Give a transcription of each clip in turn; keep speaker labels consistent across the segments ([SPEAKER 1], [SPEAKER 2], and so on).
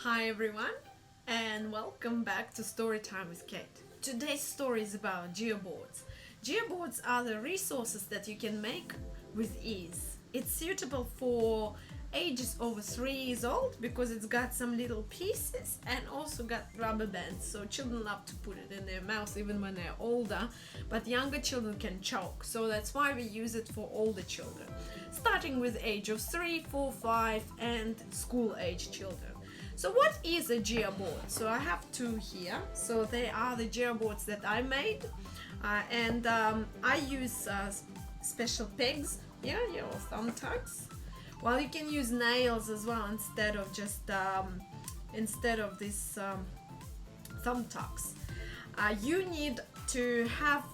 [SPEAKER 1] Hi everyone, and welcome back to Storytime with Kate. Today's story is about geoboards. Geoboards are the resources that you can make with ease. It's suitable for ages over 3 years old because it's got some little pieces and also got rubber bands, so children love to put it in their mouth even when they're older, but younger children can choke, so that's why we use it for older children, starting with age of 3, 4, 5 and school age children. So what is a geoboard? So I have two here. So they are the geoboards that I made, and I use special pegs here, or thumbtacks. Well, you can use nails as well instead of just this thumbtacks. You need to have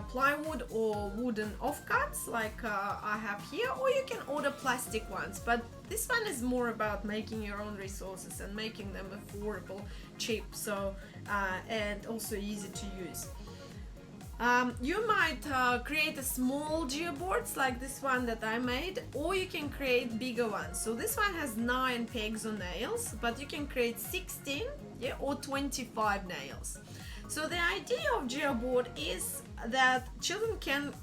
[SPEAKER 1] plywood or wooden offcuts like I have here, or you can order plastic ones, but this one is more about making your own resources and making them affordable, cheap, so and also easy to use. You might create a small geoboards like this one that I made, or you can create bigger ones. So this one has 9 pegs or nails, but you can create 16, or 25 nails. So the idea of geoboard is that children can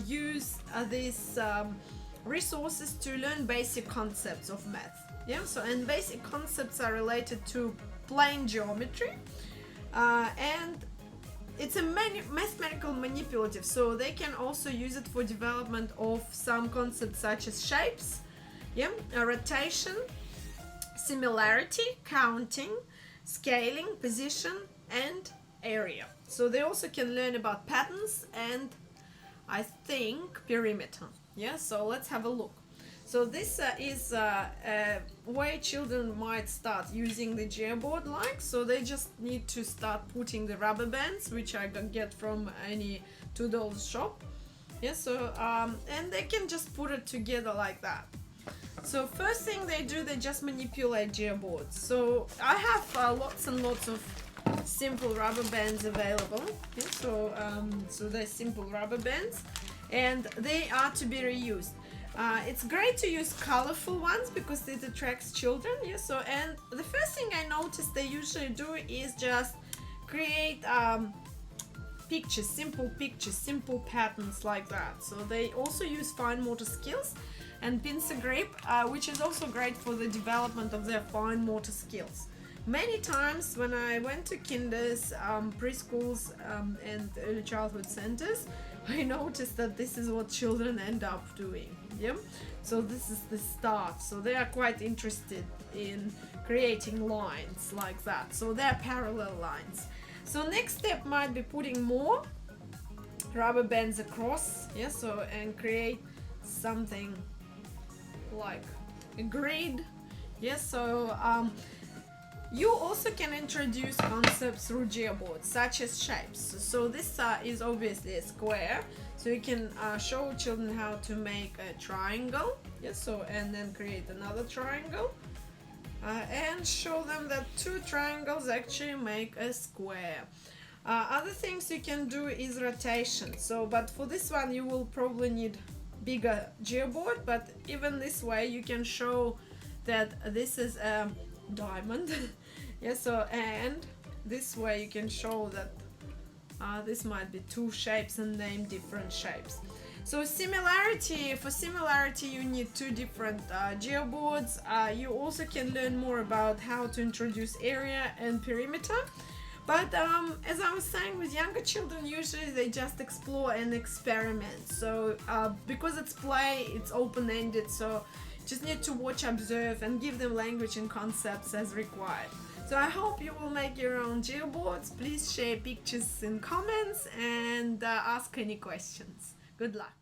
[SPEAKER 1] use these resources to learn basic concepts of math. And basic concepts are related to plane geometry, and it's a mathematical manipulative, so they can also use it for development of some concepts such as shapes, rotation, similarity, counting, scaling, position and area. So they also can learn about patterns and I think perimeter. So let's have a look. So this is a way children might start using the geoboard like. So they just need to start putting the rubber bands, which I can get from any $2 shop. And they can just put it together like that. So first thing they do, they just manipulate geoboards. So I have lots and lots of simple rubber bands available. So they're simple rubber bands and they are to be reused. It's great to use colorful ones because it attracts children. And the first thing I noticed they usually do is just create pictures, simple patterns like that. So they also use fine motor skills and pincer grip, which is also great for the development of their fine motor skills. Many times when I went to kinders, preschools and early childhood centers, I noticed that this is what children end up doing. So this is the start. So they are quite interested in creating lines like that. So they're parallel lines. So next step might be putting more rubber bands across, and create something like a grid. You also can introduce concepts through geoboards, such as shapes. So this is obviously a square, so you can show children how to make a triangle, and then create another triangle, and show them that 2 triangles actually make a square. Other things you can do is rotation. But for this one you will probably need bigger geoboard, but even this way you can show that this is a diamond. And this way you can show that this might be 2 shapes and name different shapes. So for similarity you need 2 different geoboards. You also can learn more about how to introduce area and perimeter, but as I was saying, with younger children usually they just explore and experiment. So because it's play, it's open-ended, so just need to watch, observe and give them language and concepts as required. So I hope you will make your own geoboards. Please share pictures in comments and ask any questions. Good luck.